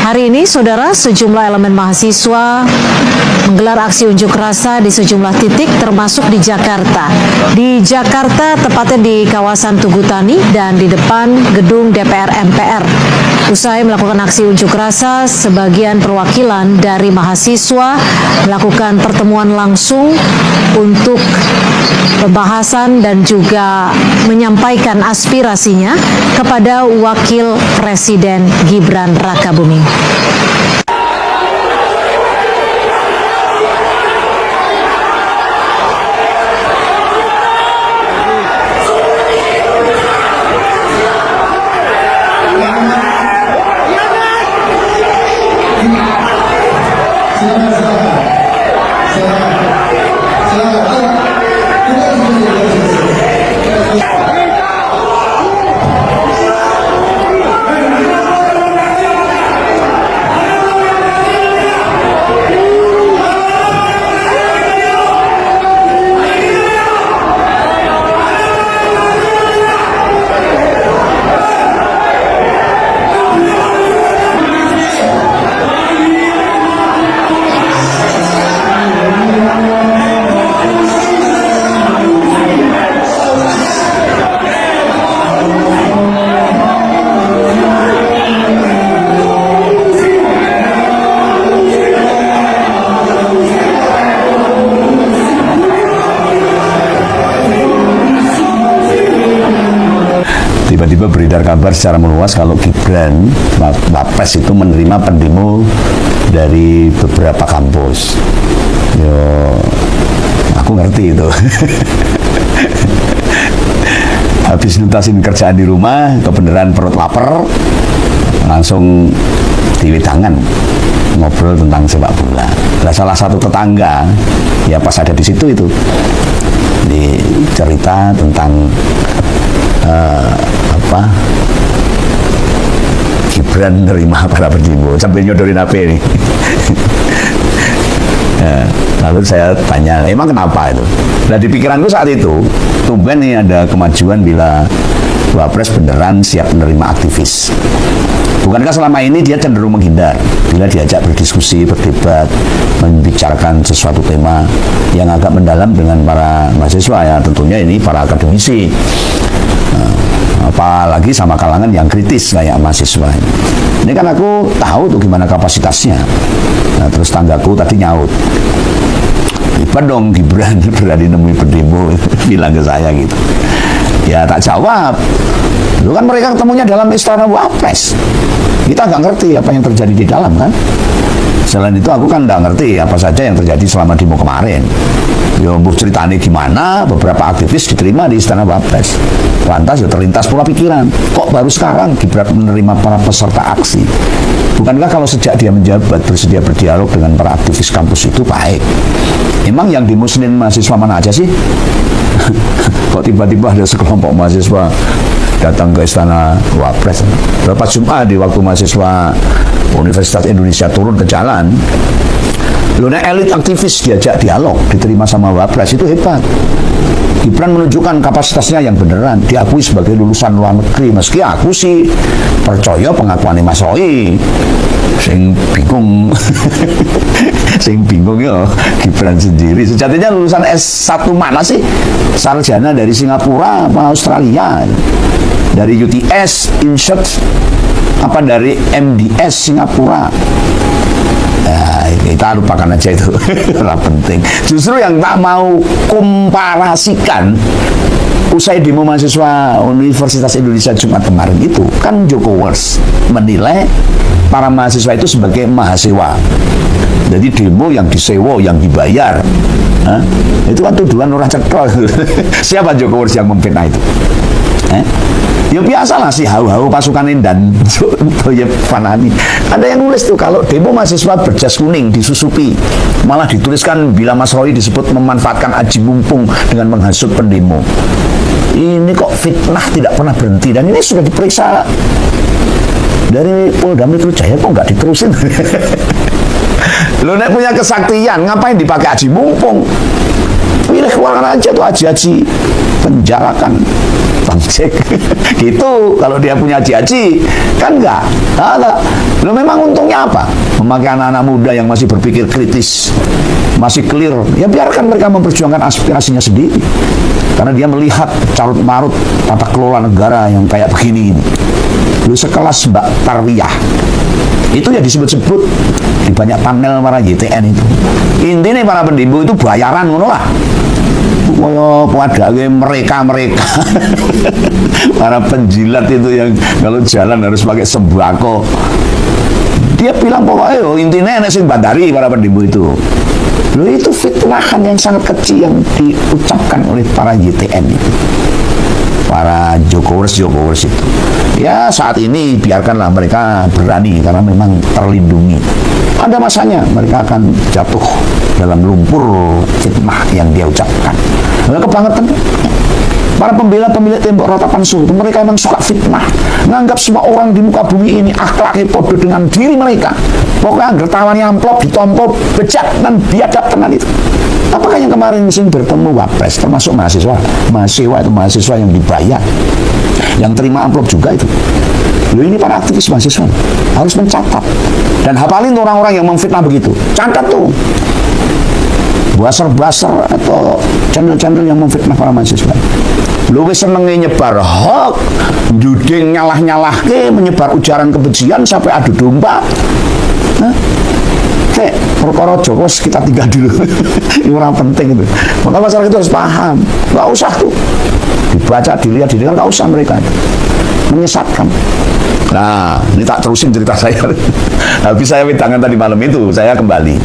Hari ini, saudara, sejumlah elemen mahasiswa menggelar aksi unjuk rasa di sejumlah titik, termasuk di Jakarta. Di Jakarta, tepatnya di kawasan Tugu Tani dan di depan gedung DPR MPR. Usai melakukan aksi unjuk rasa, sebagian perwakilan dari mahasiswa melakukan pertemuan langsung untuk pembahasan dan juga menyampaikan aspirasinya kepada Wakil Presiden Gibran Rakabuming. Tiba-tiba beredar kabar secara meluas kalau Gibran Wapres itu menerima pendemo dari beberapa kampus. Yo, aku ngerti itu. Habis nuntasin kerjaan di rumah, kebenaran perut lapar, langsung diwedangan ngobrol tentang sepak bola. Nah, salah satu tetangga, ya pas ada di situ itu, cerita tentang Gibran nerima para pendemo, sambil nyodorin HP ini. Lalu saya tanya, emang kenapa itu? Nah, di pikiranku saat itu, tumben nih ada kemajuan bila Wapres beneran siap menerima aktivis. Bukankah selama ini dia cenderung menghindar bila diajak berdiskusi, berdebat, membicarakan sesuatu tema yang agak mendalam dengan para mahasiswa, ya tentunya ini para akademisi. Apalagi sama kalangan yang kritis kayak mahasiswa. Ini kan aku tahu tuh gimana kapasitasnya. Nah, terus tanggaku tadi nyaut, hebat dong Gibran berani nemui pendemo, bilang ke saya gitu. Ya tak jawab. Lu kan mereka ketemunya dalam istana Wapres. Kita nggak ngerti apa yang terjadi di dalam kan. Selain itu aku kan nggak ngerti apa saja yang terjadi selama demo kemarin. Ya ceritanya gimana beberapa aktivis diterima di istana Wapres. Lantas ya terlintas pula pikiran, kok baru sekarang Gibran menerima para peserta aksi? Bukankah kalau sejak dia menjabat bersedia berdialog dengan para aktivis kampus itu baik? Emang yang dimusnin mahasiswa mana aja sih? Kok tiba-tiba ada sekelompok mahasiswa datang ke istana Wapres? Berapa Jumat di waktu mahasiswa Universitas Indonesia turun ke jalan, elit aktivis diajak dialog, diterima sama Wapres, itu hebat. Gibran menunjukkan kapasitasnya yang beneran, diakui sebagai lulusan luar negeri. Meski aku sih percaya pengakuan Mas Roy, sing bingung, sing bingung ya Gibran sendiri. Sejatinya lulusan S1 mana sih? Sarjana dari Singapura apa Australia? Dari UTS, Inshot, apa dari MDS Singapura? Ya, kita lupakan aja itu. Lah penting. Justru yang tak mau komparasikan usai demo mahasiswa Universitas Indonesia Jumat kemarin itu kan Jokowers menilai para mahasiswa itu sebagai mahasiswa. Jadi demo yang disewa, yang dibayar. Itu kan tuduhan orang cetol. Siapa Jokowers yang memfitnah itu? Ya biasalah sih hau-hau pasukan dan Toyib Fanani. Ada yang nulis tuh kalau demo mahasiswa berjas kuning disusupi, malah dituliskan bila Mas Roy disebut memanfaatkan aji mumpung dengan menghasut pendemo. Ini kok fitnah tidak pernah berhenti, dan ini sudah diperiksa dari Polda Metro Jaya, kok nggak diterusin? Lo nek punya kesaktian, ngapain dipakai aji mumpung? Pilih keluaran aja tuh haji-haji, penjarakan Bang Jack. Gitu, kalau dia punya haji-haji kan enggak. Lo memang untungnya apa? Memakai anak-anak muda yang masih berpikir kritis, masih clear, ya biarkan mereka memperjuangkan aspirasinya sendiri. Karena dia melihat carut marut tata kelola negara yang kayak begini. Lu sekelas Mbak Tarwiyah, itu ya disebut-sebut di banyak panel para YTN itu. Intinya para pendemo itu bayaran ngono lah. Kaya mereka para penjilat itu yang kalau jalan harus pakai sembako. Dia bilang pokoknya intinya enak sing bandari para pendemo itu. Loh, itu fitnahan yang sangat kecil yang diucapkan oleh para YTN itu, para Jokowers itu. Ya saat ini biarkanlah mereka berani karena memang terlindungi. Ada masanya mereka akan jatuh dalam lumpur fitnah yang dia ucapkan. Nah, kebangetan. Para pembela-pemilik tembok ratapan Solo, mereka memang suka fitnah, menganggap semua orang di muka bumi ini akhlaknya podo dengan diri mereka. Pokoknya gertawan amplop, ditompo, bejat dan biadab tenan itu. Apakah yang kemarin sing bertemu Wapres, termasuk mahasiswa itu mahasiswa yang dibayar, yang terima amplop juga itu. Loh, ini para aktivis mahasiswa harus mencatat dan hafalin orang-orang yang memfitnah begitu. Catat tuh. Buaser-buaser atau channel-channel yang memfitnah para mahasiswa. Lu senengnya nyebar hoax, juding nyalah-nyalah menyebar ujaran kebencian sampai adu domba. Perkara Joko kita tinggal dulu. Ini orang penting itu. Maka masyarakat itu harus paham. Gak usah tuh dibaca, dilihat, gak usah mereka itu. Menyesatkan. Nah, ini tak terusin cerita saya. Habis saya wedangan tadi malam itu, saya kembali.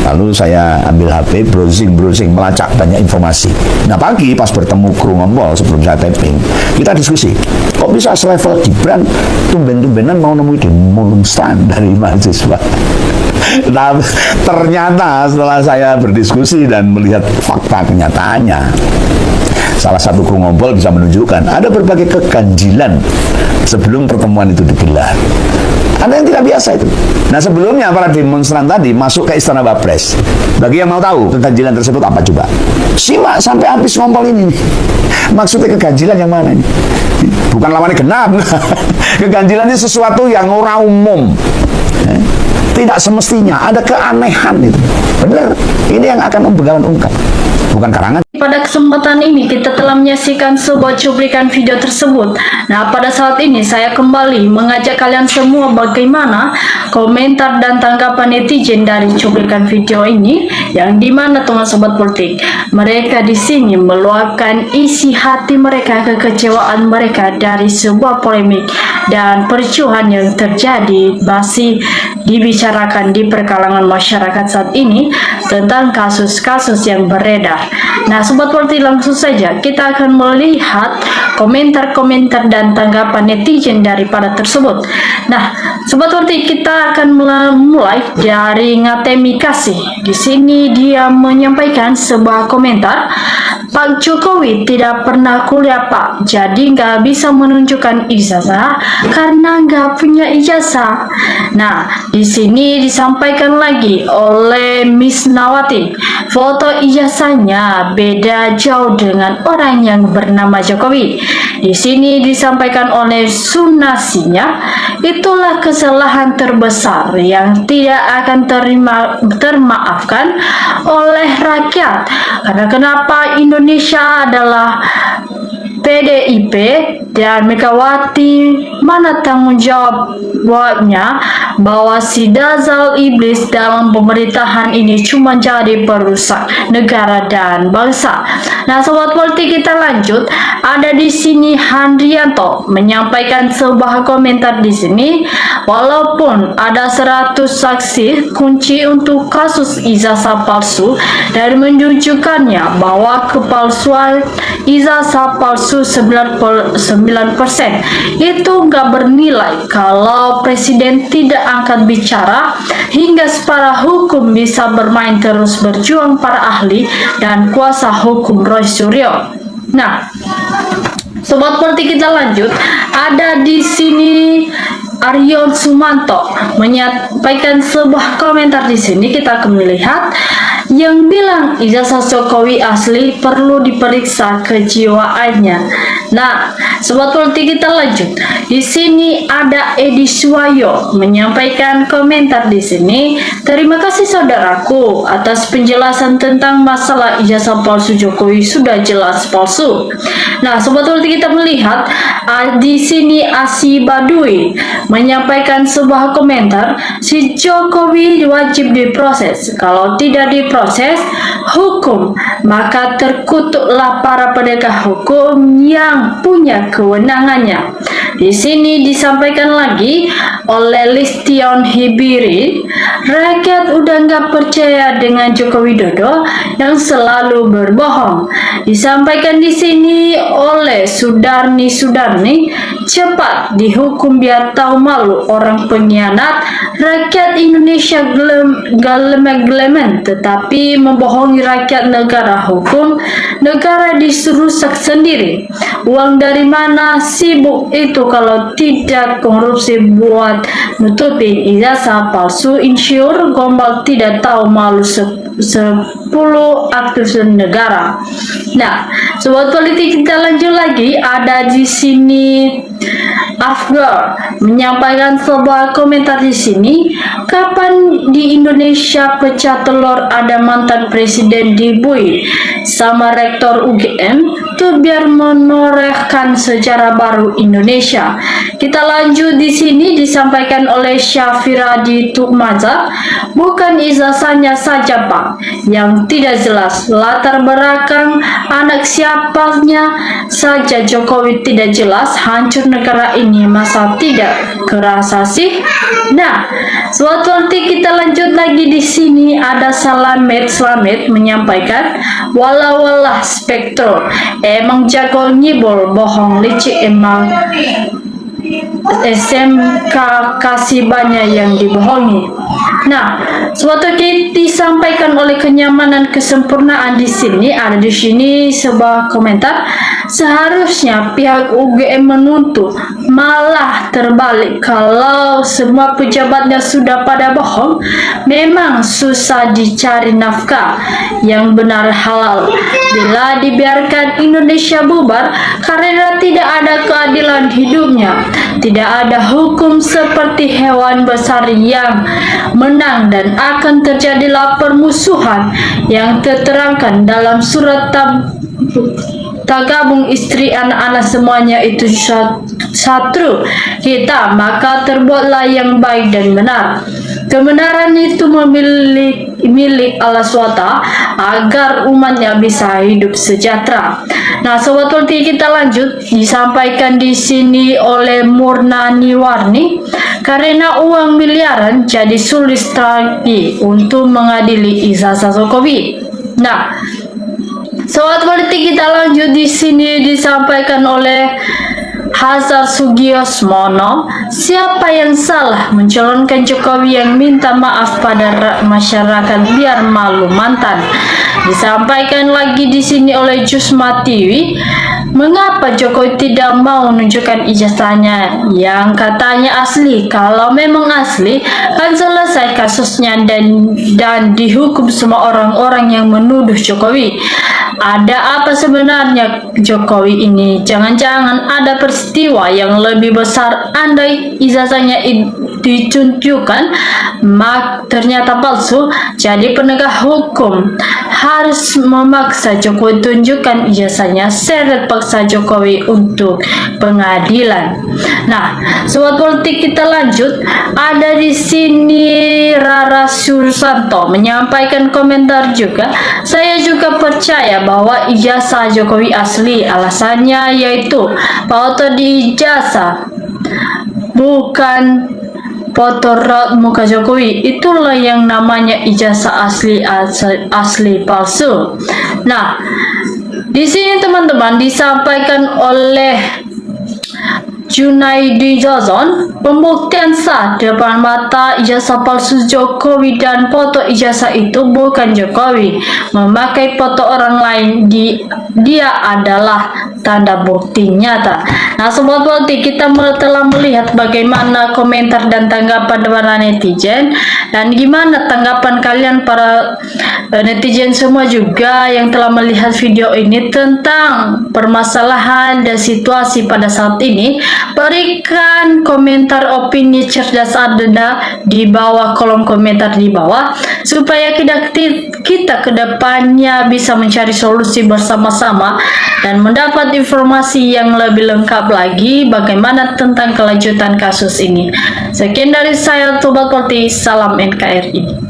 Lalu saya ambil HP, browsing, melacak banyak informasi. Nah pagi pas bertemu kru ngompol sebelum saya taping, kita diskusi. Kok bisa selevel Gibran tumben-tumbenan mau nemui demonstran dari mahasiswa? Nah ternyata setelah saya berdiskusi dan melihat fakta kenyataannya, salah satu kru ngompol bisa menunjukkan ada berbagai keganjilan sebelum pertemuan itu digelar. Ada yang tidak biasa itu. Nah sebelumnya para demonstran tadi masuk ke Istana Wapres. Bagi yang mau tahu keganjilan tersebut apa coba, simak sampai habis ngompol ini. Maksudnya keganjilan yang mana ini? Bukan lawannya genap. Keganjilan ini sesuatu yang orang umum, tidak semestinya, ada keanehan itu. Benar, ini yang akan Om Begawan ungkap, bukan karangan. Pada kesempatan ini kita telah menyaksikan sebuah cuplikan video tersebut. Nah, pada saat ini saya kembali mengajak kalian semua bagaimana komentar dan tanggapan netizen dari cuplikan video ini, yang dimana teman sobat politik mereka di sini meluapkan isi hati mereka, kekecewaan mereka dari sebuah polemik dan percuhan yang terjadi masih dibicarakan di perkalangan masyarakat saat ini tentang kasus-kasus yang beredar. Nah, sobat politik, langsung saja kita akan melihat komentar-komentar dan tanggapan netizen daripada tersebut. Nah, sobat politik, kita akan mulai dari Ngatemi Kasih. Di sini dia menyampaikan sebuah komentar. Pak Jokowi tidak pernah kuliah Pak, jadi nggak bisa menunjukkan ijazah karena nggak punya ijazah. Nah, di sini disampaikan lagi oleh Miss Nawati, foto ijazahnya beda jauh dengan orang yang bernama Jokowi. Di sini disampaikan oleh Sunasinya, itulah kesalahan terbesar yang tidak akan termaafkan oleh rakyat. Karena kenapa Indonesia adalah PDIP dan Megawati, mana tanggung jawabnya bahwa si Dazal Iblis dalam pemerintahan ini cuma jadi perusak negara dan bangsa. Nah, sobat politik, kita lanjut. Ada di sini Handrianto menyampaikan sebuah komentar di sini. Walaupun ada 100 saksi, kunci untuk kasus ijazah palsu dan menunjukkannya bahwa kepalsuan ijazah palsu 99% itu nggak bernilai kalau presiden tidak angkat bicara hingga para hukum bisa bermain terus berjuang para ahli dan kuasa hukum Roy Suryo. Nah, sobat politik, kita lanjut. Ada di sini Aryon Sumanto menyampaikan sebuah komentar di sini. Kita akan melihat yang bilang ijazah Jokowi asli perlu diperiksa kejiwaannya. Nah, sobat politik kita lanjut. Di sini ada Edi Suwayo menyampaikan komentar di sini. Terima kasih saudaraku atas penjelasan tentang masalah ijazah palsu Jokowi, sudah jelas palsu. Nah, sobat politik kita melihat di sini Asi Badui menyampaikan sebuah komentar, si Jokowi wajib diproses. Kalau tidak diproses hukum, maka terkutuklah para penegak hukum yang punya kewenangannya. Di sini disampaikan lagi oleh Listion Hibiri, rakyat udah nggak percaya dengan Joko Widodo yang selalu berbohong. Disampaikan di sini oleh Sudarni, cepat dihukum biar tahu malu orang pengkhianat. Rakyat Indonesia gelemen tetapi membohongi rakyat negara hukum, negara dirusak sendiri. Uang dari mana sibuk itu kalau tidak korupsi buat nutupin ijazah palsu, insyur gombal tidak tahu malu 10 aktivis negara. Nah, sobat politik kita lanjut lagi. Ada di sini Afgar menyampaikan sebuah komentar di sini. Kapan di Indonesia pecah telur ada mantan presiden dibui sama rektor UGM tuh biar menorehkan sejarah baru Indonesia. Kita lanjut di sini disampaikan oleh Syafiradi Tukmaza, bukan ijazahnya saja Pak yang tidak jelas, latar belakang anak siapanya saja Jokowi tidak jelas, hancur negara ini masa tidak kerasa sih. Nah, suatu nanti kita lanjut lagi di sini ada Slamet menyampaikan, walah spektro emang jago nyibol bohong licik emang SMK kasih banyak yang dibohongi. Nah, suatu disampaikan oleh kenyamanan kesempurnaan di sini. Ada di sini sebuah komentar, seharusnya pihak UGM menuntut, malah terbalik. Kalau semua pejabatnya sudah pada bohong, memang susah dicari nafkah yang benar halal. Bila dibiarkan Indonesia bubar karena tidak ada keadilan hidupnya, tidak ada hukum seperti hewan besar yang menang dan akan terjadilah permusuhan yang terterangkan dalam surat Tagabung, istri anak-anak semuanya itu satu kita, maka terbuatlah yang baik dan benar. Kebenaran itu milik Allah SWT agar umatnya bisa hidup sejahtera. Nah, sobat politik kita lanjut, disampaikan di sini oleh Murnani Warni, karena uang miliaran jadi sulit lagi untuk mengadili ijazah Jokowi. Nah, sobat politik kita lanjut di sini disampaikan oleh Hazar Sugiosmono, siapa yang salah mencalonkan Jokowi yang minta maaf pada masyarakat biar malu mantan. Disampaikan lagi di sini oleh Jusma TV, mengapa Jokowi tidak mau menunjukkan ijazahnya yang katanya asli? Kalau memang asli, kan selesai kasusnya dan dihukum semua orang-orang yang menuduh Jokowi. Ada apa sebenarnya Jokowi ini? Jangan-jangan ada peristiwa yang lebih besar. Andai ijazahnya ditunjukkan ternyata palsu, jadi penegak hukum harus memaksa Jokowi tunjukkan ijazahnya, seret paksa Jokowi untuk pengadilan. Nah, sobat politik kita lanjut. Ada di sini Rara Sursanto menyampaikan komentar juga. Saya juga percaya bahwa ijazah Jokowi asli. Alasannya yaitu foto di ijazah bukan foto raut muka Jokowi, itulah yang namanya ijazah asli palsu. Nah, di sini teman-teman disampaikan oleh Junaidi Jazon, pembuktian sah depan mata ijazah palsu Jokowi dan foto ijazah itu bukan Jokowi memakai foto orang lain. Dia adalah tanda bukti nyata. Nah, Sobat Polti, kita telah melihat bagaimana komentar dan tanggapan para netizen, dan gimana tanggapan kalian para netizen semua juga yang telah melihat video ini tentang permasalahan dan situasi pada saat ini. Berikan komentar opini cerdas Anda di bawah kolom komentar di bawah, supaya kita ke depannya bisa mencari solusi bersama-sama dan mendapat informasi yang lebih lengkap lagi bagaimana tentang kelanjutan kasus ini. Sekian dari saya, Sobat Polti, salam NKRI.